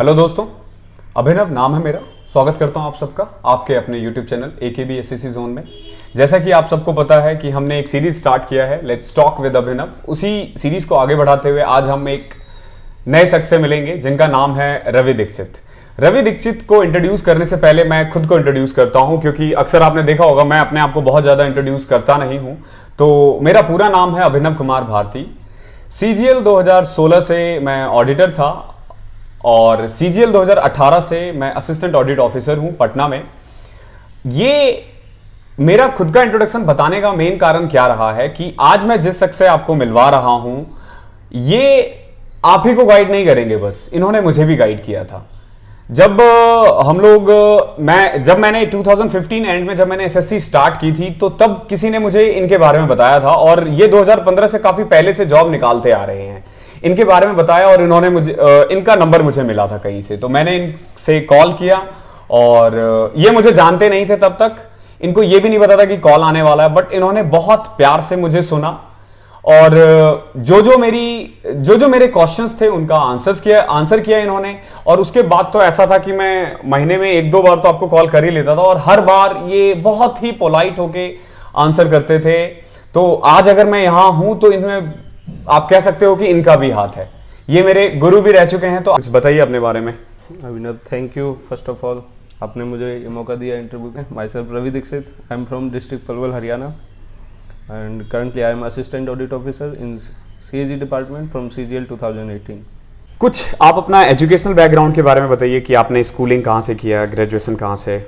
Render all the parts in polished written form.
Hello दोस्तों, अभिनव नाम है मेरा। स्वागत करता हूं आप सबका आपके अपने YouTube channel AKB SSC zone में। जैसा कि आप सबको पता है कि हमने एक सीरीज स्टार्ट किया है, लेट्स टॉक विद अभिनव। उसी सीरीज को आगे बढ़ाते हुए आज हम एक नए शख्स से मिलेंगे जिनका नाम है रवि दीक्षित। रवि दीक्षित को इंट्रोड्यूस करने से पहले मैं खुद को इंट्रोड्यूस करता हूं, क्योंकि अक्सर आपने देखा होगा मैं अपने आप को बहुत ज़्यादा इंट्रोड्यूस करता नहीं हूं। तो मेरा पूरा नाम है अभिनव कुमार भारती। CGL 2016 से मैं ऑडिटर था और CGL 2018 से मैं असिस्टेंट ऑडिट ऑफिसर हूं पटना में। ये मेरा खुद का इंट्रोडक्शन बताने का मेन कारण क्या रहा है कि आज मैं जिस शख्स से आपको मिलवा रहा हूं, ये आप ही को गाइड नहीं करेंगे, बस इन्होंने मुझे भी गाइड किया था। जब मैंने 2015 एंड में जब मैंने SSC स्टार्ट की थी, तो तब किसी ने मुझे इनके बारे में बताया था और ये 2015 से काफी पहले से जॉब निकालते आ रहे हैं। इनके बारे में बताया और इन्होंने मुझे इनका नंबर मुझे मिला था कहीं से, तो मैंने इनसे कॉल किया और ये मुझे जानते नहीं थे तब तक। इनको ये भी नहीं पता था कि कॉल आने वाला है, बट इन्होंने बहुत प्यार से मुझे सुना और जो मेरे क्वेश्चंस थे उनका आंसर किया इन्होंने। और उसके बाद तो ऐसा था कि मैं महीने में 1-2 बार तो आपको कॉल कर ही लेता था और हर बार ये बहुत ही पोलाइट होके आंसर करते थे। तो आज अगर मैं यहां हूं तो इनमें आप कह सकते हो कि इनका भी हाथ है। ये मेरे गुरु भी रह चुके हैं। तो कुछ बताइए अपने बारे में। Abhinav, thank you first of all, आपने मुझे ये मौका दिया इंटरव्यू में। Myself Ravi Dixit, I am from district Palwal, Haryana, and currently I am assistant audit officer in CAG department from CGL 2018। कुछ आप अपना एजुकेशनल बैकग्राउंड के बारे में बताइए कि आपने स्कूलिंग कहाँ से किया, ग्रेजुएशन कहाँ से?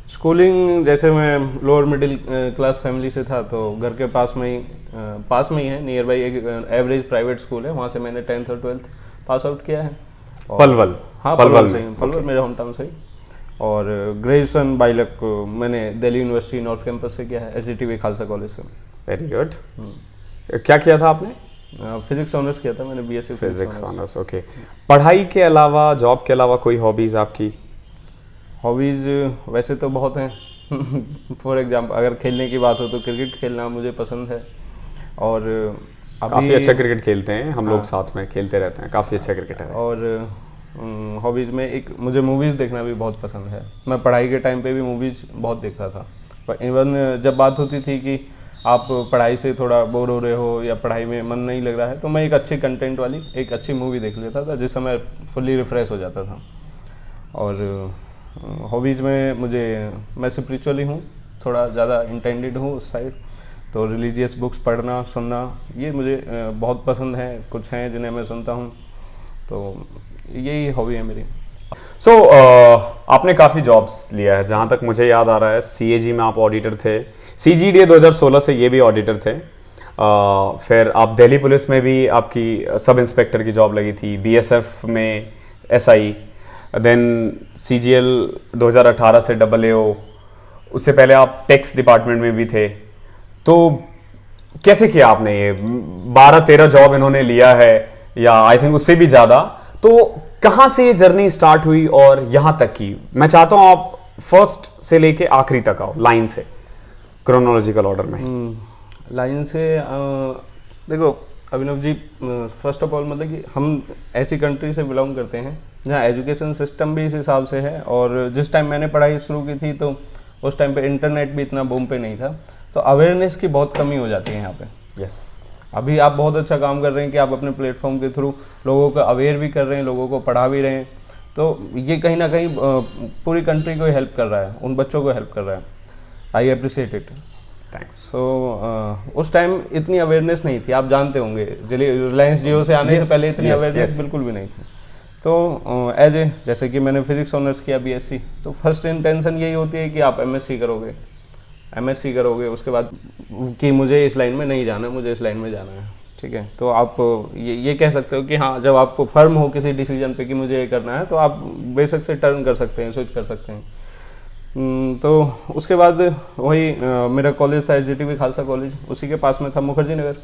स्कूलिंग, जैसे मैं लोअर मिडिल क्लास फैमिली से था, तो घर के पास में ही है, नियर बाई एक एवरेज प्राइवेट स्कूल है, वहाँ से मैंने 10th और 12th पास आउट किया है। पलवल? हाँ, पलवल से, पलवल मेरे होम टाउन से ही। और ग्रेजुएशन बाय लक मैंने दिल्ली यूनिवर्सिटी नॉर्थ कैंपस से किया है, SGTV खालसा कॉलेज से। Very good. क्या किया था आपने? फिजिक्स ऑनर्स किया था मैंने, BSc फिजिक्स ऑनर्स। ओके। पढ़ाई के अलावा, जॉब के अलावा कोई हॉबीज आपकी? हॉबीज़ वैसे तो बहुत हैं। फॉर एग्जाम्पल अगर खेलने की बात हो तो क्रिकेट खेलना मुझे पसंद है। और काफ़ी अच्छा क्रिकेट खेलते हैं हम लोग, साथ में खेलते रहते हैं, काफ़ी अच्छा क्रिकेटर है। और हॉबीज़ में एक मुझे मूवीज़ देखना भी बहुत पसंद है। मैं पढ़ाई के टाइम पे भी मूवीज़ बहुत देखता था। पर इवन जब बात होती थी कि आप पढ़ाई से थोड़ा बोर हो रहे हो या पढ़ाई में मन नहीं लग रहा है, तो मैं एक अच्छे कंटेंट वाली एक अच्छी मूवी देख लेता था, जिससे मैं फुल्ली रिफ्रेश हो जाता था। और हॉबीज़ में मैं स्पिरिचुअली हूँ, थोड़ा ज़्यादा इंटेंडेड हूँ उस साइड, तो रिलीजियस बुक्स पढ़ना सुनना ये मुझे बहुत पसंद है। कुछ हैं जिन्हें मैं सुनता हूँ, तो यही हॉबी है मेरी। आपने काफ़ी जॉब्स लिया है, जहाँ तक मुझे याद आ रहा है CAG में आप ऑडिटर थे, CGDA 2016 से ये भी ऑडिटर थे। फिर आप दिल्ली पुलिस में भी आपकी सब इंस्पेक्टर की जॉब लगी थी, BSF में SI, देन CGL 2018 से AAO, उससे पहले आप टैक्स डिपार्टमेंट में भी थे। तो कैसे किया आपने ये 12-13 जॉब इन्होंने लिया है, या आई थिंक उससे भी ज़्यादा? तो कहाँ से ये जर्नी स्टार्ट हुई और यहाँ तक की? मैं चाहता हूँ आप फर्स्ट से लेके आखिरी तक आओ, लाइन से, क्रोनोलॉजिकल ऑर्डर में। लाइन से देखो Abhinav ji, first of all मतलब कि हम ऐसी कंट्री से बिलोंग करते हैं जहाँ एजुकेशन सिस्टम भी इस हिसाब से है। और जिस टाइम मैंने पढ़ाई शुरू की थी तो उस टाइम पे इंटरनेट भी इतना बूम पे नहीं था, तो अवेयरनेस की बहुत कमी हो जाती है यहाँ पे। यस। अभी आप बहुत अच्छा काम कर रहे हैं कि आप अपने प्लेटफॉर्म के थ्रू लोगों को अवेयर भी कर रहे हैं, लोगों को पढ़ा भी रहे हैं, तो ये कहीं ना कहीं पूरी कंट्री को हेल्प कर रहा है, उन बच्चों को हेल्प कर रहा है। I appreciate it, thanks. So उस टाइम इतनी अवेयरनेस नहीं थी, आप जानते होंगे, रिलायंस जियो से आने से पहले इतनी अवेयरनेस बिल्कुल भी नहीं थी। तो जैसे कि मैंने फिजिक्स ऑनर्स किया BSc, तो फर्स्ट इंटेंशन यही होती है कि आप MSc करोगे, उसके बाद कि मुझे इस लाइन में नहीं जाना, मुझे इस लाइन में जाना है, ठीक है। तो आप ये कह सकते हो कि हाँ, जब आपको फर्म हो किसी डिसीजन पे कि मुझे ये करना है, तो आप बेशक से टर्न कर सकते हैं, स्विच कर सकते हैं। तो उसके बाद वही मेरा कॉलेज था SGTV खालसा कॉलेज, उसी के पास में था मुखर्जी नगर,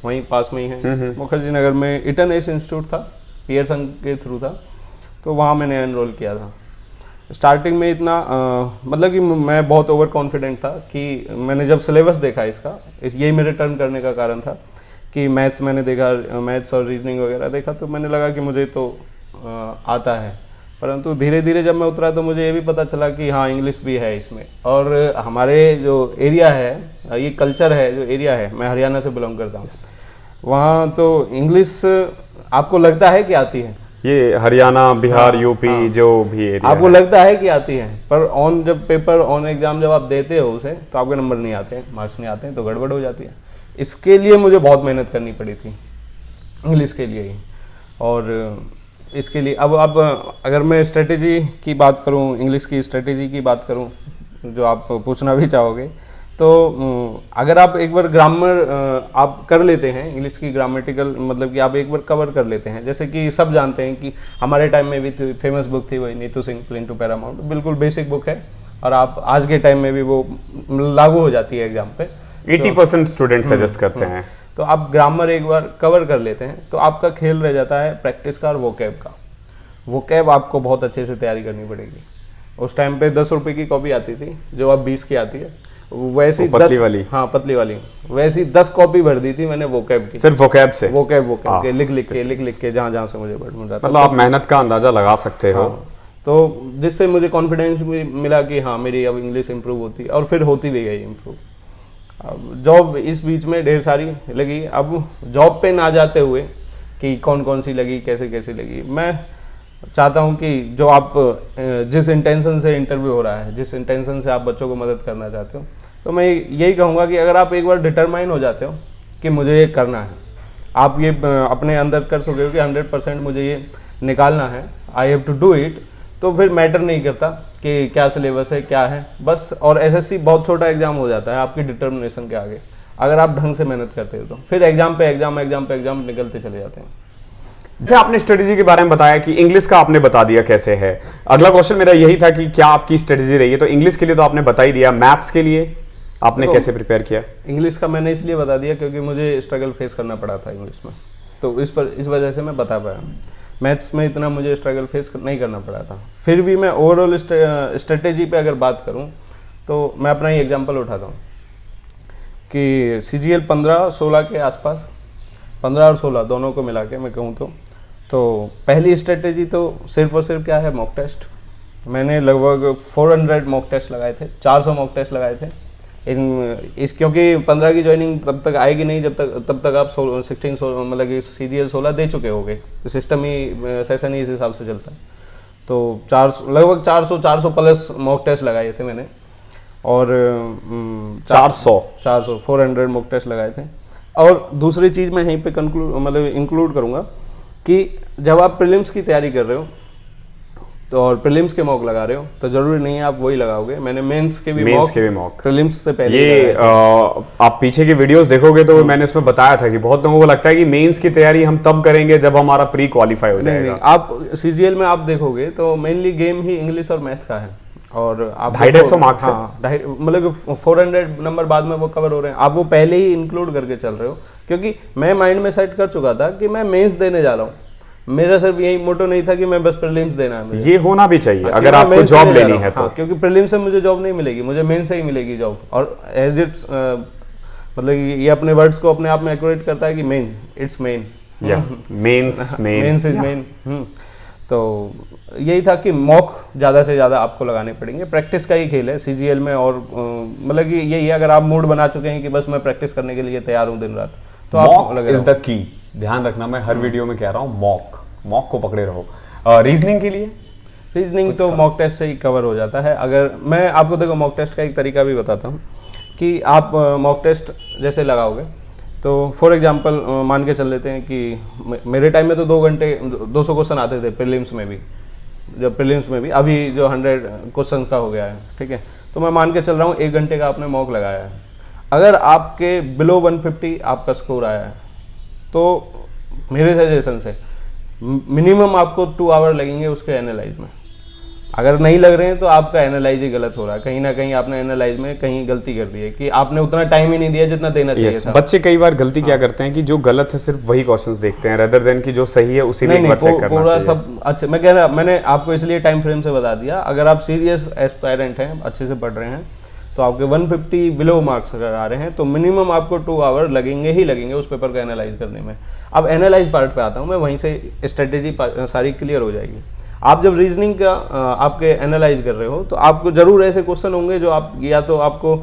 वहीं पास में ही है। मुखर्जी नगर में इटन एस इंस्टीट्यूट था, पियर्सन के थ्रू था, तो वहाँ मैंने एनरोल किया था। स्टार्टिंग में इतना मतलब कि मैं बहुत ओवर कॉन्फिडेंट था कि मैंने जब सिलेबस देखा इसका, यही मेरे टर्न करने का कारण था कि मैथ्स मैंने देखा, मैथ्स और रीजनिंग वगैरह देखा, तो मैंने लगा कि मुझे तो आता है, परंतु धीरे धीरे जब मैं उतरा तो मुझे ये भी पता चला कि हाँ इंग्लिश भी है इसमें। और हमारे जो एरिया है, ये कल्चर है, जो एरिया है, मैं हरियाणा से बिलोंग करता हूँ, वहाँ तो इंग्लिश आपको लगता है कि आती है, ये हरियाणा, बिहार, यूपी जो भी एरिया आपको लगता है कि आती है, पर ऑन जब पेपर ऑन एग्जाम जब आप देते हो उसे, तो आपके नंबर नहीं आते हैं, मार्क्स नहीं आते हैं, तो गड़बड़ हो जाती है। इसके लिए मुझे बहुत मेहनत करनी पड़ी थी, इंग्लिश के लिए ही। और इसके लिए अब अगर मैं स्ट्रेटेजी की बात करूं, इंग्लिश की स्ट्रेटेजी की बात करूं, जो आप पूछना भी चाहोगे, तो अगर आप एक बार ग्रामर आप कर लेते हैं, इंग्लिश की ग्रामेटिकल मतलब कि आप एक बार कवर कर लेते हैं, जैसे कि सब जानते हैं कि हमारे टाइम में भी फेमस बुक थी वही Neetu Singh plinth to paramount, बिल्कुल बेसिक बुक है, और आप आज के टाइम में भी वो लागू हो जाती है एग्जाम पे। 80% स्टूडेंट सजेस्ट करते हैं। तो आप ग्रामर एक बार कवर कर लेते हैं तो आपका खेल रह जाता है प्रैक्टिस का और वोकैब का। वोकैब आपको बहुत अच्छे से तैयारी करनी पड़ेगी। उस टाइम पे 10 रुपए की कॉपी आती थी, जो अब 20 की आती है, वैसी पतली वाली, हाँ पतली वाली, वैसी 10 कॉपी भर दी थी मैंने वोकैब की, सिर्फ वोकैब से। वोकैब के लिख लिख के जहाँ से मुझे बढ़ जाता, मतलब आप मेहनत का अंदाजा लगा सकते हो। तो जिससे मुझे कॉन्फिडेंस भी मिला कि हाँ मेरी अब इंग्लिश इंप्रूव होती, और फिर होती भी गई इंप्रूव। अब जॉब इस बीच में ढेर सारी लगी, अब जॉब पे ना जाते हुए कि कौन कौन सी लगी, कैसे कैसे लगी, मैं चाहता हूं कि जो आप जिस इंटेंशन से इंटरव्यू हो रहा है, जिस इंटेंशन से आप बच्चों को मदद करना चाहते हो, तो मैं यही कहूँगा कि अगर आप एक बार डिटरमाइन हो जाते हो कि मुझे ये करना है, आप ये अपने अंदर कर सकोगे कि 100% मुझे ये निकालना है, I have to do it, तो फिर मैटर नहीं करता कि क्या सिलेबस है क्या है, बस। और एसएससी बहुत छोटा एग्जाम हो जाता है आपकी डिटर्मिनेशन के आगे, अगर आप ढंग से मेहनत करते हो तो फिर एग्जाम पे एग्जाम निकलते चले जाते हैं। जैसे आपने स्ट्रेटेजी के बारे में बताया कि इंग्लिश का आपने बता दिया कैसे है, अगला क्वेश्चन मेरा यही था कि क्या आपकी स्ट्रेटेजी रही है। तो इंग्लिश के लिए तो आपने बता ही दिया, मैथ्स के लिए आपने तो कैसे प्रिपेयर किया? इंग्लिश का मैंने इसलिए बता दिया क्योंकि मुझे स्ट्रगल फेस करना पड़ा था इंग्लिश में, तो इस वजह से मैं बता पाया। मैथ्स में इतना मुझे स्ट्रगल फेस नहीं करना पड़ा था। फिर भी मैं ओवरऑल स्ट्रेटेजी पे अगर बात करूं तो मैं अपना ही एग्जांपल उठाता हूं कि CGL 15-16 के आसपास, 15 और 16 दोनों को मिला के मैं कहूँ तो पहली स्ट्रेटेजी तो सिर्फ और सिर्फ क्या है, मॉक टेस्ट। मैंने लगभग 400 मॉक टेस्ट लगाए थे, 400 मॉक टेस्ट लगाए थे क्योंकि 15 की ज्वाइनिंग तब तक आएगी नहीं तब तक आप 16 मतलब कि CGL 16 दे चुके होंगे, सिस्टम ही सेशन ही इस हिसाब से चलता है। तो लगभग 400 प्लस मॉक टेस्ट लगाए थे मैंने, और 400 मॉक टेस्ट लगाए थे। और दूसरी चीज़ मैं यहीं पे इंक्लूड करूँगा कि जब आप प्रीलिम्स की तैयारी कर रहे हो तो और प्रीलिम्स के मॉक लगा रहे हो तो जरूरी नहीं है आप वही लगाओगे, मैंने मेंस के भी मॉक प्रीलिम्स से पहले ये आप पीछे के वीडियोस देखोगे तो मैंने उसमें बताया था कि बहुत लोगों को लगता है कि मेंस की तैयारी हम तब करेंगे जब हमारा प्री क्वालिफाई हो जाएगा। आप CGL में आप देखोगे तो मेनली गेम ही इंग्लिश और मैथ का है, और आप 250 मार्क्स मतलब 400 नंबर बाद में वो कवर हो रहे हैं, आप वो पहले ही इंक्लूड करके चल रहे हो। क्योंकि मैं माइंड में सेट कर चुका था कि मैं मेंस देने जा रहा हूँ, मेरा सिर्फ यही मोटो नहीं था कि मैं बस प्रीलिम्स देना है मुझे। ये होना भी चाहिए अगर आपको जॉब लेनी है तो, क्योंकि प्रीलिम्स से मुझे जॉब नहीं मिलेगी, मुझे मेन से ही मिलेगी जॉब। और एज इट्स मतलब ये अपने वर्ड्स को अपने आप में एक्यूरेट करता है कि main it's main, mains is main. तो यही था कि मॉक ज़्यादा से ज़्यादा आपको लगाने पड़ेंगे, प्रैक्टिस का ही खेल है CGL में। और मतलब कि यही है, अगर आप मूड बना चुके हैं कि बस मैं प्रैक्टिस करने के लिए तैयार हूँ दिन रात, तो मॉक इज द की। ध्यान रखना, मैं हर वीडियो में कह रहा हूँ मॉक को पकड़े रहो। रीजनिंग के लिए, रीजनिंग तो मॉक टेस्ट से ही कवर हो जाता है। अगर मैं आपको देखो मॉक टेस्ट का एक तरीका भी बताता हूँ कि आप मॉक टेस्ट जैसे लगाओगे तो फॉर एग्जांपल मान के चल लेते हैं कि मेरे टाइम में तो 2 घंटे 200 क्वेश्चन आते थे प्रीलिम्स में भी, जब प्रीलिम्स में भी, अभी जो 100 क्वेश्चन का हो गया है, ठीक है। तो मैं मान के चल रहा हूँ 1 घंटे का आपने मॉक लगाया है, अगर आपके बिलो 150 आपका स्कोर आया है तो मेरे सजेशन से मिनिमम आपको 2 आवर लगेंगे उसके एनालाइज में। अगर नहीं लग रहे हैं तो आपका एनालाइज ही गलत हो रहा है, कहीं ना कहीं आपने एनालाइज में कहीं गलती कर दी है कि आपने उतना टाइम ही नहीं दिया जितना देना चाहिए था। बच्चे कई बार गलती क्या करते हैं कि जो गलत है सिर्फ वही क्वेश्चंस देखते हैं रेदर देन कि जो सही है उसी में एक बार चेक करना चाहिए। सब अच्छा मैं कह रहा, मैंने आपको इसलिए टाइम फ्रेम से बता दिया। अगर आप सीरियस एस्पायरेंट हैं, अच्छे से पढ़ रहे हैं, तो आपके 150 बिलो मार्क्स अगर आ रहे हैं तो मिनिमम आपको 2 आवर लगेंगे ही लगेंगे उस पेपर को एनालाइज करने में। अब एनालाइज पार्ट पे आता हूँ मैं, वहीं से स्ट्रेटेजी सारी क्लियर हो जाएगी। आप जब रीजनिंग का आपके एनालाइज कर रहे हो तो आपको जरूर ऐसे क्वेश्चन होंगे जो आप या तो आपको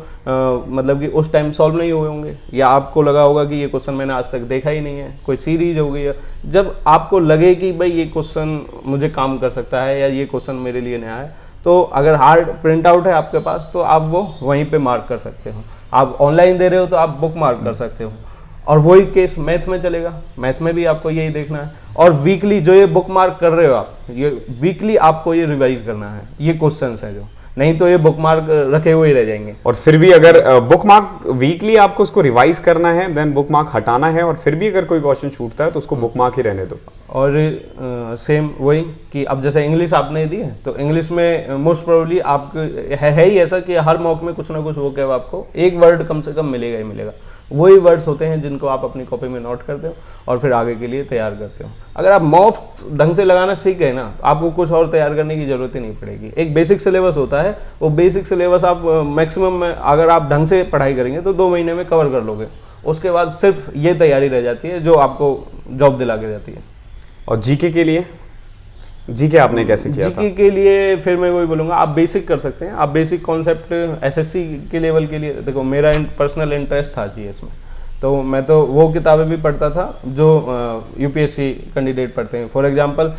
मतलब कि उस टाइम सॉल्व नहीं हुए होंगे, या आपको लगा होगा कि ये क्वेश्चन मैंने आज तक देखा ही नहीं है, कोई सीरीज हो गई है। जब आपको लगे कि भाई ये क्वेश्चन मुझे काम कर सकता है या ये क्वेश्चन मेरे लिए नया है, तो अगर हार्ड प्रिंट आउट है आपके पास तो आप वो वहीं पे मार्क कर सकते हो। आप ऑनलाइन दे रहे हो तो आप बुक मार्क कर सकते हो। और वही केस मैथ में चलेगा, मैथ में भी आपको यही देखना है। और वीकली जो ये बुक मार्क कर रहे हो आप, ये वीकली आपको ये रिवाइज करना है, ये क्वेश्चंस है जो, नहीं तो ये बुक मार्क रखे हुए ही रह जाएंगे। और फिर भी अगर बुक मार्क वीकली आपको उसको रिवाइज करना है, देन बुक मार्क हटाना है, और फिर भी अगर कोई क्वेश्चन छूटता है तो उसको बुक मार्क ही रहने दो। और सेम वही कि अब जैसे इंग्लिश आपने दी है तो इंग्लिश में मोस्ट प्रोबेबली आपको है ही ऐसा कि हर मॉक में कुछ ना कुछ वो क्या आपको एक वर्ड कम से कम मिलेगा ही मिलेगा। वही वर्ड्स होते हैं जिनको आप अपनी कॉपी में नोट करते हो और फिर आगे के लिए तैयार करते हो। अगर आप मॉक ढंग से लगाना सीख गए ना, आपको कुछ और तैयार करने की जरूरत ही नहीं पड़ेगी। एक बेसिक सिलेबस होता है, वो बेसिक सिलेबस आप मैक्सिमम में अगर आप ढंग से पढ़ाई करेंगे तो 2 महीने में कवर कर लोगे। उसके बाद सिर्फ ये तैयारी रह जाती है जो आपको जॉब दिला के जाती है। और जीके के लिए, जीके आपने कैसे किया था? जीके के लिए फिर मैं वही बोलूँगा, आप बेसिक कर सकते हैं। आप बेसिक कॉन्सेप्ट एसएससी के लेवल के लिए, देखो मेरा पर्सनल इंटरेस्ट था जीएस में, तो मैं तो वो किताबें भी पढ़ता था जो यूपीएससी कैंडिडेट पढ़ते हैं। फॉर एग्जांपल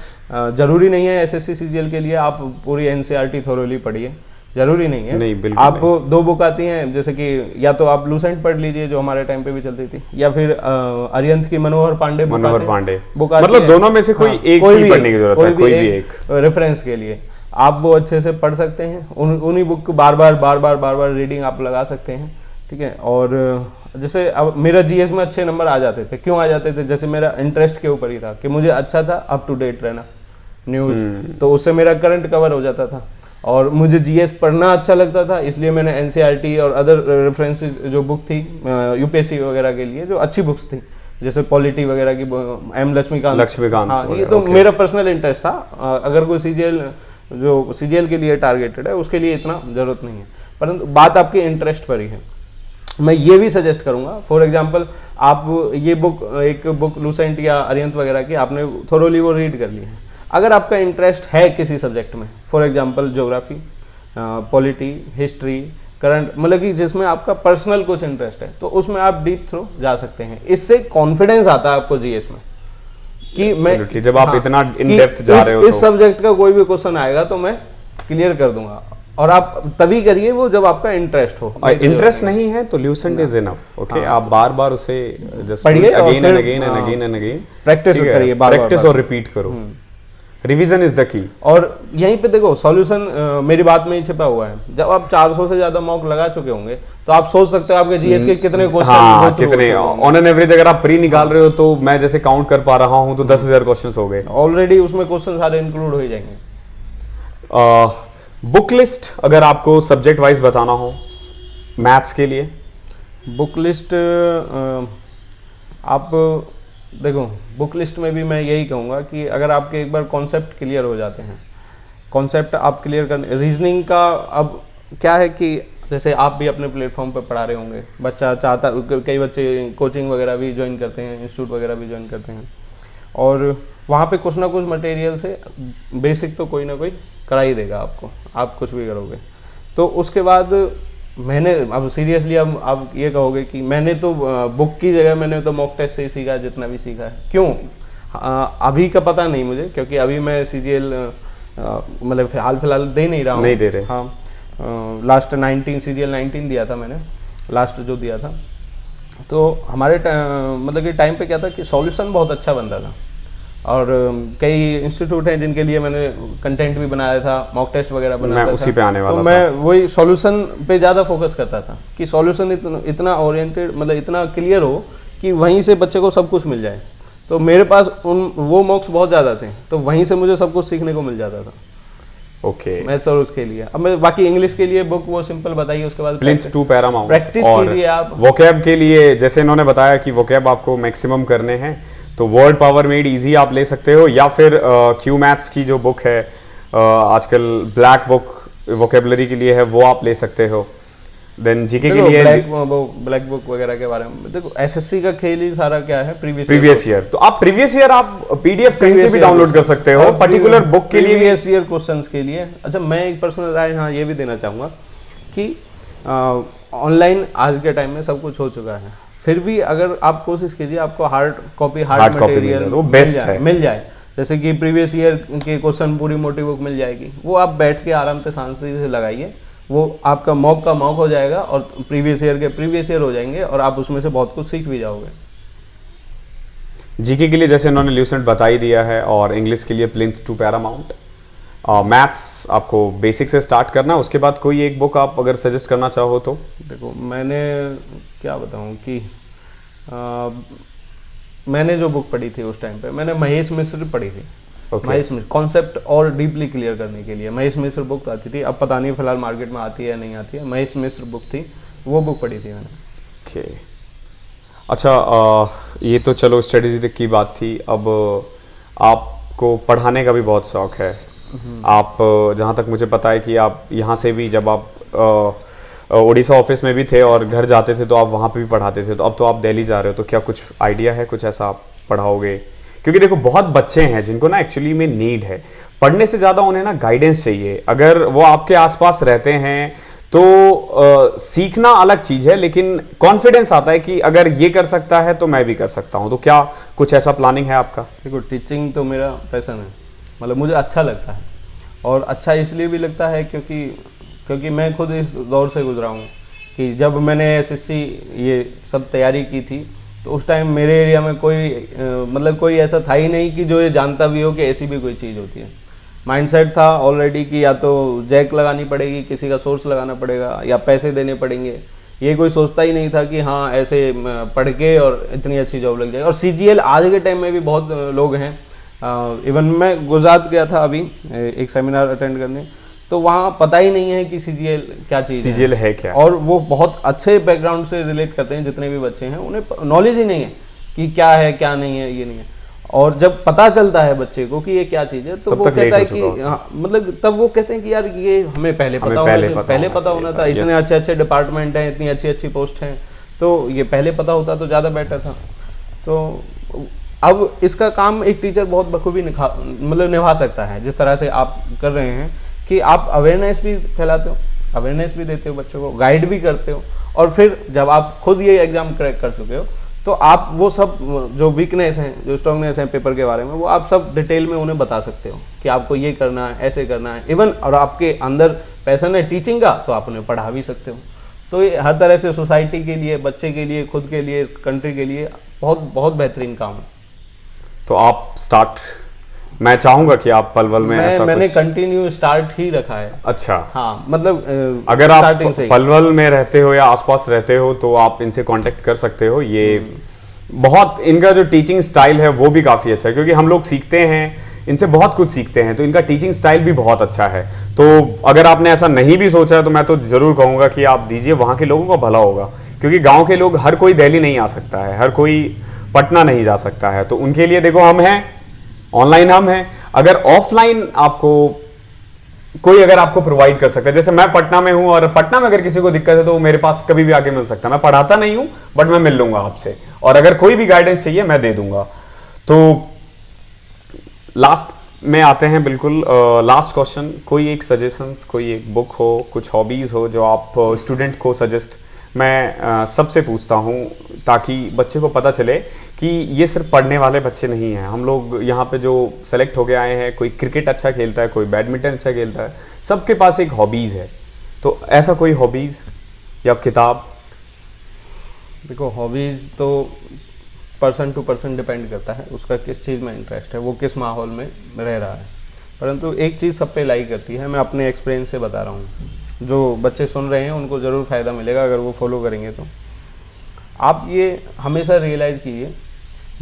जरूरी नहीं है एसएससी सीजीएल के लिए आप पूरी एनसीईआरटी थोरोली पढ़िए, जरूरी नहीं है। नहीं, बिल्कुल आप 2 बुक आती हैं, जैसे कि या तो आप लूसेंट पढ़ लीजिए जो हमारे टाइम पे भी चलती थी, या फिर अरिहंत की मनोहर पांडे बुक मतलब दोनों में से कोई एक ही पढ़ने की जरूरत है, कोई भी एक रेफरेंस के लिए आप वो अच्छे से पढ़ सकते हैं। उन्हीं बुक को बार बार रीडिंग आप लगा सकते हैं, ठीक है। और जैसे अब मेरा जीएस में अच्छे नंबर आ जाते थे, क्यों आ जाते थे? जैसे मेरा इंटरेस्ट के ऊपर ही था कि मुझे अच्छा था अप टू डेट रहना न्यूज़, तो उससे मेरा करंट कवर हो जाता था। और मुझे जीएस पढ़ना अच्छा लगता था, इसलिए मैंने एनसीईआरटी और अदर रेफरेंसेस जो बुक थी यूपीएससी वगैरह के लिए जो अच्छी बुक्स थी, जैसे पॉलिटी वगैरह की, एम लक्ष्मीकांत, हाँ, ये तो मेरा पर्सनल इंटरेस्ट था। अगर कोई सीजीएल के लिए टारगेटेड है उसके लिए इतना जरूरत नहीं है, परंतु बात आपके इंटरेस्ट पर ही है। मैं ये भी सजेस्ट करूंगा, फॉर एग्जांपल आप ये बुक, एक बुक लूसेंट या अरिहंत वगैरह की आपने थोरोली वो रीड कर ली है। अगर आपका इंटरेस्ट है किसी सब्जेक्ट में, for example geography, polity, history, current, मतलब कि जिसमें आपका पर्सनल कुछ इंटरेस्ट है, तो उसमें आप डीप थ्रू जा सकते हैं। इससे कॉन्फिडेंस आता है आपको जीएस में कि मैं जब आप इतना इन डेप्थ जा रहे हो, इस सब्जेक्ट का कोई भी क्वेश्चन आएगा तो मैं क्लियर कर दूंगा। और आप तभी करिए वो जब आपका इंटरेस्ट हो। इंटरेस्ट नहीं है तो ल्यूसेंट इज इनफ, ओके। आप बार बार उसे जस्ट पढ़िए, again and again and again and again practice करिए, प्रैक्टिस और रिपीट करो। Revision is the key. और यहीं पे देखो सॉल्यूशन मेरी बात में ही छिपा हुआ है। जब आप 400 से ज्यादा मॉक लगा चुके होंगे तो आप सोच सकते हो आपके जीएस के कितने क्वेश्चन, हाँ, कितने ऑन एन एवरेज अगर आप प्री निकाल रहे हो तो मैं जैसे काउंट कर पा रहा हूं तो 10,000 क्वेश्चंस हो गए ऑलरेडी, उसमें क्वेश्चन सारे इंक्लूड हो ही जाएंगे। बुक लिस्ट अगर आपको सब्जेक्ट वाइज बताना हो मैथ्स के लिए, बुक लिस्ट आप देखो, बुक लिस्ट में भी मैं यही कहूँगा कि अगर आपके एक बार कॉन्सेप्ट क्लियर हो जाते हैं, कॉन्सेप्ट आप क्लियर करने, रीजनिंग का अब क्या है कि जैसे आप भी अपने प्लेटफॉर्म पर पढ़ा रहे होंगे, बच्चा चाहता, कई बच्चे कोचिंग वगैरह भी ज्वाइन करते हैं, इंस्टीट्यूट वगैरह भी ज्वाइन करते हैं, और वहाँ पे कुछ ना कुछ मटेरियल से बेसिक तो कोई ना कोई करा ही देगा आपको, आप कुछ भी करोगे। तो उसके बाद मैंने, अब सीरियसली अब आप ये कहोगे कि मैंने तो बुक की जगह मैंने तो मॉक टेस्ट से ही सीखा जितना भी सीखा है। क्यों? अभी का पता नहीं मुझे, क्योंकि अभी मैं सीजीएल मतलब हाल फिलहाल दे नहीं रहा हूँ। नहीं दे रहे? हाँ, लास्ट 19 सीजीएल 19 दिया था मैंने, लास्ट जो दिया था। तो हमारे मतलब कि टाइम पे क्या था कि सॉल्यूशन बहुत अच्छा बन रहा था, और कई इंस्टीट्यूट हैं जिनके लिए मैंने कंटेंट भी बनाया था, मॉक टेस्ट वगैरह बनाया था। उसी पे आने वाला तो मैं वही सॉल्यूशन पे ज़्यादा फोकस करता था कि सॉल्यूशन इतना ओरिएंटेड, मतलब इतना क्लियर हो कि वहीं से बच्चे को सब कुछ मिल जाए। तो मेरे पास वो मॉक्स बहुत ज़्यादा थे, तो वहीं से मुझे सब कुछ सीखने को मिल जाता था। ओके, मैथ्स और उसके लिए। अब मैं बाकी इंग्लिश के लिए बुक वो सिंपल बताइए, उसके बाद प्लिंथ 2 पैरामाउंट प्रैक्टिस कीजिए आप। वोकैब के लिए जैसे इन्होंने बताया कि वोकैब आपको मैक्सिमम करने हैं, तो वर्ड पावर मेड इजी आप ले सकते हो, या फिर क्यू मैथ्स की जो बुक है आजकल ब्लैक बुक वोकेबलरी के लिए है, वो आप ले सकते हो। देन जीके के देखो लिए ब्लैक बुक वगैरह के बारे में देखो, एसएससी का खेल ही सारा क्या है, प्रीवियस ईयर। तो आप प्रीवियस ईयर आप पीडीएफ कहीं से भी डाउनलोड कर सकते हो, पर्टिकुलर बुक के लिए प्रीवियस ईयर क्वेश्चंस के लिए। अच्छा, मैं एक पर्सनल राय हाँ ये भी देना चाहूँगा कि ऑनलाइन आज के टाइम में सब कुछ हो चुका है, फिर भी अगर आप कोशिश कीजिए आपको हार्ड कॉपी मटेरियल वो बेस्ट है, मिल जाए। जैसे कि प्रीवियस ईयर के क्वेश्चन पूरी मोटी बुक मिल जाएगी, वो आप बैठ के आराम से शांति से लगाइए, वो आपका मॉक का मॉक हो जाएगा और प्रीवियस ईयर के प्रीवियस ईयर हो जाएंगे और आप उसमें से बहुत कुछ सीख भी जाओगे। जीके के लिए जैसे इन्होंने ल्यूसेंट बता ही दिया है, और इंग्लिश के लिए प्लिंथ टू पैरामाउंट। मैथ्स आपको बेसिक से स्टार्ट करना, उसके बाद कोई एक बुक आप अगर सजेस्ट करना चाहो तो। देखो मैंने क्या बताऊं कि मैंने जो बुक पढ़ी थी उस टाइम पे, मैंने महेश मिश्र पढ़ी थी। महेश मिश्र कॉन्सेप्ट और डीपली क्लियर करने के लिए महेश मिश्र बुक आती थी, अब पता नहीं फिलहाल मार्केट में आती है या नहीं आती है। महेश मिश्र बुक थी, वो बुक पढ़ी थी मैंने। अच्छा, ये तो चलो स्ट्रेटेजी की बात थी। अब आपको पढ़ाने का भी बहुत शौक है। आप जहाँ तक मुझे पता है कि आप यहाँ से भी, जब आप उड़ीसा ऑफिस में भी थे और घर जाते थे तो आप वहाँ पे भी पढ़ाते थे, तो अब तो आप दिल्ली जा रहे हो, तो क्या कुछ आइडिया है कुछ ऐसा आप पढ़ाओगे? क्योंकि देखो बहुत बच्चे हैं जिनको ना एक्चुअली में नीड है पढ़ने से ज़्यादा, उन्हें ना गाइडेंस चाहिए। अगर वो आपके आसपास रहते हैं तो सीखना अलग चीज़ है, लेकिन कॉन्फिडेंस आता है कि अगर ये कर सकता है तो मैं भी कर सकता हूँ। तो क्या कुछ ऐसा प्लानिंग है आपका? देखो टीचिंग तो मेरा पैशन है, मतलब मुझे अच्छा लगता है, और अच्छा इसलिए भी लगता है क्योंकि मैं खुद इस दौर से गुजरा हूँ कि जब मैंने एसएससी ये सब तैयारी की थी तो उस टाइम मेरे एरिया में कोई ऐसा था ही नहीं कि जो ये जानता भी हो कि ऐसी भी कोई चीज़ होती है। माइंडसेट था ऑलरेडी कि या तो जैक लगानी पड़ेगी, किसी का सोर्स लगाना पड़ेगा, या पैसे देने पड़ेंगे। ये कोई सोचता ही नहीं था कि हाँ ऐसे पढ़ के और इतनी अच्छी जॉब लग जाएगी। और सीजीएल आज के टाइम में भी बहुत लोग हैं। इवन मैं गुजरात गया था अभी एक सेमिनार अटेंड करने, तो वहाँ पता ही नहीं है कि सीजीएल क्या चीज़ है, सीजीएल है क्या, और वो बहुत अच्छे बैकग्राउंड से रिलेट करते हैं। जितने भी बच्चे हैं उन्हें नॉलेज ही नहीं है कि क्या है क्या नहीं है, ये नहीं है। और जब पता चलता है बच्चे को कि ये क्या चीज़ है तो वो कहता है कि मतलब तब वो कहते हैं कि यार ये हमें पहले पता होना था। इतने अच्छे अच्छे डिपार्टमेंट हैं, इतनी अच्छी अच्छी पोस्ट हैं, तो ये पहले पता होता तो ज़्यादा बेटर था। तो अब इसका काम एक टीचर बहुत बखूबी निभा सकता है, जिस तरह से आप कर रहे हैं कि आप अवेयरनेस भी फैलाते हो, अवेयरनेस भी देते हो बच्चों को, गाइड भी करते हो, और फिर जब आप खुद ये एग्जाम क्रैक कर चुके हो तो आप वो सब जो वीकनेस हैं, जो स्ट्रॉन्गनेस हैं पेपर के बारे में, वो आप सब डिटेल में उन्हें बता सकते हो कि आपको ये करना है, ऐसे करना है। इवन और आपके अंदर पैशन है टीचिंग का तो आप उन्हें पढ़ा भी सकते हो। तो ये हर तरह से सोसाइटी के लिए, बच्चे के लिए, खुद के लिए, कंट्री के लिए बहुत बहुत बेहतरीन काम है। तो आप स्टार्ट, मैं चाहूंगा कि आप पलवल में ऐसा मैंने कंटिन्यू स्टार्ट ही रखा है। अच्छा, हाँ, मतलब अगर आप पलवल में रहते हो या आसपास रहते हो तो आप इनसे कांटेक्ट कर सकते हो। ये बहुत, इनका जो टीचिंग स्टाइल है वो भी काफ़ी अच्छा है, क्योंकि हम लोग सीखते हैं इनसे, बहुत कुछ सीखते हैं, तो इनका टीचिंग स्टाइल भी बहुत अच्छा है। तो अगर आपने ऐसा नहीं भी सोचा है तो मैं तो ज़रूर कहूँगा कि आप दीजिए, वहाँ के लोगों का भला होगा। क्योंकि गाँव के लोग, हर कोई दिल्ली नहीं आ सकता है, हर कोई पटना नहीं जा सकता है, तो उनके लिए देखो हम हैं, ऑनलाइन हम हैं। अगर ऑफलाइन आपको कोई अगर आपको प्रोवाइड कर सकता है, जैसे मैं पटना में हूं और पटना में अगर किसी को दिक्कत है तो मेरे पास कभी भी आके मिल सकता है। मैं पढ़ाता नहीं हूं बट मैं मिल लूंगा आपसे, और अगर कोई भी गाइडेंस चाहिए मैं दे दूंगा। तो लास्ट में आते हैं, बिल्कुल लास्ट क्वेश्चन, कोई एक सजेशंस, कोई एक बुक हो, कुछ हॉबीज हो जो आप स्टूडेंट को सजेस्ट, मैं सबसे पूछता हूँ ताकि बच्चे को पता चले कि ये सिर्फ पढ़ने वाले बच्चे नहीं हैं। हम लोग यहाँ पे जो सेलेक्ट हो के आए हैं, कोई क्रिकेट अच्छा खेलता है, कोई बैडमिंटन अच्छा खेलता है, सबके पास एक हॉबीज़ है। तो ऐसा कोई हॉबीज़ या किताब? देखो हॉबीज़ तो पर्सन टू पर्सन डिपेंड करता है, उसका किस चीज़ में इंटरेस्ट है, वो किस माहौल में रह रहा है। परंतु एक चीज़ सब पे लाई करती है, मैं अपने एक्सपीरियंस से बता रहा हूँ, जो बच्चे सुन रहे हैं उनको ज़रूर फ़ायदा मिलेगा अगर वो फॉलो करेंगे। तो आप ये हमेशा रियलाइज़ कीजिए,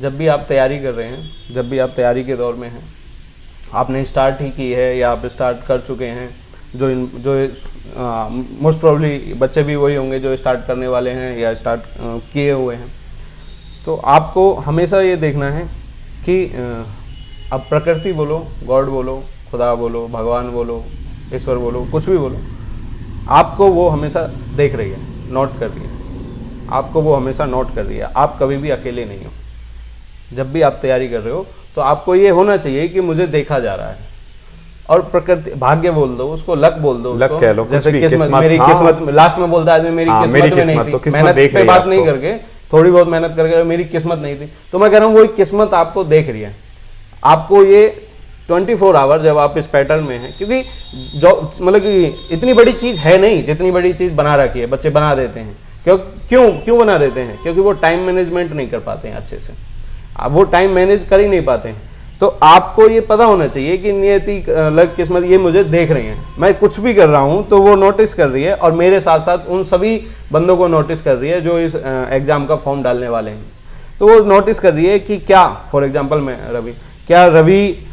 जब भी आप तैयारी कर रहे हैं, जब भी आप तैयारी के दौर में हैं, आपने स्टार्ट ही की है या आप स्टार्ट कर चुके हैं, जो मोस्ट प्रॉब्ली बच्चे भी वही होंगे जो स्टार्ट करने वाले हैं या स्टार्ट किए हुए हैं, तो आपको हमेशा ये देखना है कि अब प्रकृति बोलो, गॉड बोलो, खुदा बोलो, भगवान बोलो, ईश्वर बोलो, कुछ भी बोलो, आपको वो हमेशा देख रही है, नोट कर रही है, आपको वो हमेशा नोट कर रही है। आप कभी भी अकेले नहीं हो। जब भी आप तैयारी कर रहे हो तो आपको ये होना चाहिए कि मुझे देखा जा रहा है। और प्रकृति, भाग्य बोल दो उसको, लक बोल दो लक उसको, कह लो, कुछ जैसे भी, किस्मत, मेरी हाँ, किस्मत लास्ट में बोलता है आदमी मेरी हाँ, किस्मत मेरी में किस्मत, नहीं तो थी, किस्मत मेहनत देख पे रही है बात नहीं आपको। करके थोड़ी बहुत मेहनत करके मेरी किस्मत नहीं थी, तो मैं कह रहा हूँ वो किस्मत आपको देख रही है। आपको ये 24 आवर जब आप इस पैटर्न में हैं, क्योंकि जो मतलब कि इतनी बड़ी चीज़ है नहीं जितनी बड़ी चीज़ बना रखी है, बच्चे बना देते हैं। क्यों बना देते हैं? क्योंकि वो टाइम मैनेजमेंट नहीं कर पाते हैं अच्छे से, वो टाइम मैनेज कर ही नहीं पाते हैं। तो आपको ये पता होना चाहिए कि नियति, लक, किस्मत ये मुझे देख रही हैं। मैं कुछ भी कर रहा हूँ तो वो नोटिस कर रही है, और मेरे साथ साथ उन सभी बंदों को नोटिस कर रही है जो इस एग्ज़ाम का फॉर्म डालने वाले हैं। तो वो नोटिस कर रही है कि क्या, फॉर एग्जांपल मैं रवि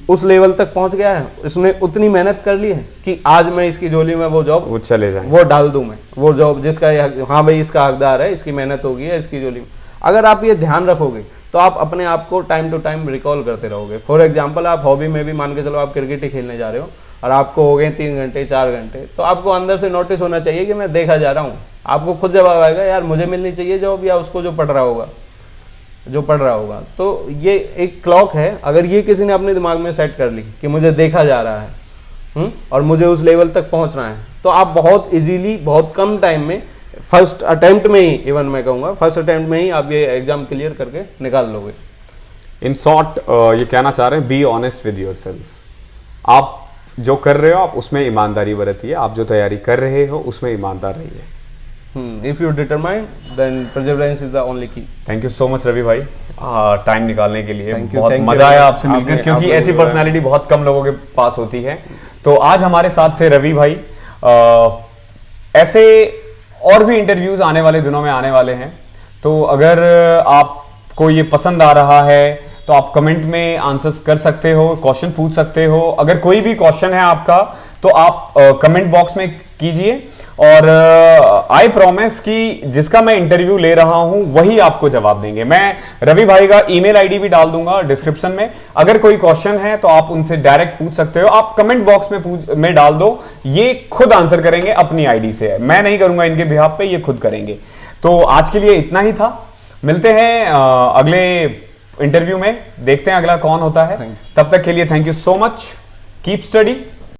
उस लेवल तक पहुंच गया है, उसने उतनी मेहनत कर ली है कि आज मैं इसकी झोली में वो जॉब वो चले जाए, वो डाल दूं मैं, वो जॉब जिसका हाँ भाई इसका हकदार है, इसकी मेहनत होगी है इसकी झोली में। अगर आप ये ध्यान रखोगे तो आप अपने आप को टाइम टू टाइम रिकॉल करते रहोगे। फॉर एग्जाम्पल आप हॉबी में भी मान के चलो आप क्रिकेट ही खेलने जा रहे हो और आपको हो गए 3 घंटे 4 घंटे, तो आपको अंदर से नोटिस होना चाहिए कि मैं देखा जा रहा हूँ। आपको खुद जवाब आएगा यार मुझे मिलनी चाहिए जॉब, या उसको जो पढ़ रहा होगा। तो ये एक क्लॉक है, अगर ये किसी ने अपने दिमाग में सेट कर ली कि मुझे देखा जा रहा है और मुझे उस लेवल तक पहुंचना है, तो आप बहुत इजीली, बहुत कम टाइम में, फर्स्ट अटेम्प्ट में ही, इवन मैं कहूँगा फर्स्ट अटेम्प्ट में ही आप ये एग्जाम क्लियर करके निकाल लोगे। इन शॉर्ट ये कहना चाह रहे हैं, बी ऑनेस्ट विद योरसेल्फ। आप जो कर रहे हो आप उसमें ईमानदारी बरतिए, आप जो तैयारी कर रहे हो उसमें ईमानदार रहिए। If you determine, then perseverance is the only key. Thank you so much Ravi भाई, टाइम निकालने के लिए। Thank you, बहुत thank you. मजा आया आपसे मिलकर, आपने- क्योंकि आपने ऐसी जो है- पर्सनालिटी बहुत कम लोगों के पास होती है। तो आज हमारे साथ थे रवि भाई। ऐसे और भी इंटरव्यूज आने वाले दिनों में आने वाले हैं, तो अगर आपको ये पसंद आ रहा है तो आप कमेंट में आंसर्स कर सकते हो, क्वेश्चन पूछ सकते हो। अगर कोई भी क्वेश्चन है आपका तो आप कमेंट बॉक्स में कीजिए, और आई प्रॉमिस कि जिसका मैं इंटरव्यू ले रहा हूं वही आपको जवाब देंगे। मैं रवि भाई का ईमेल आईडी भी डाल दूंगा डिस्क्रिप्शन में। अगर कोई क्वेश्चन है तो आप उनसे डायरेक्ट पूछ सकते हो, आप कमेंट बॉक्स में डाल दो, ये खुद आंसर करेंगे अपनी आईडी से, मैं नहीं करूंगा इनके बिहाफ पे, ये खुद करेंगे। तो आज के लिए इतना ही था, मिलते हैं अगले इंटरव्यू में, देखते हैं अगला कौन होता है। तब तक के लिए thank you so much, keep study.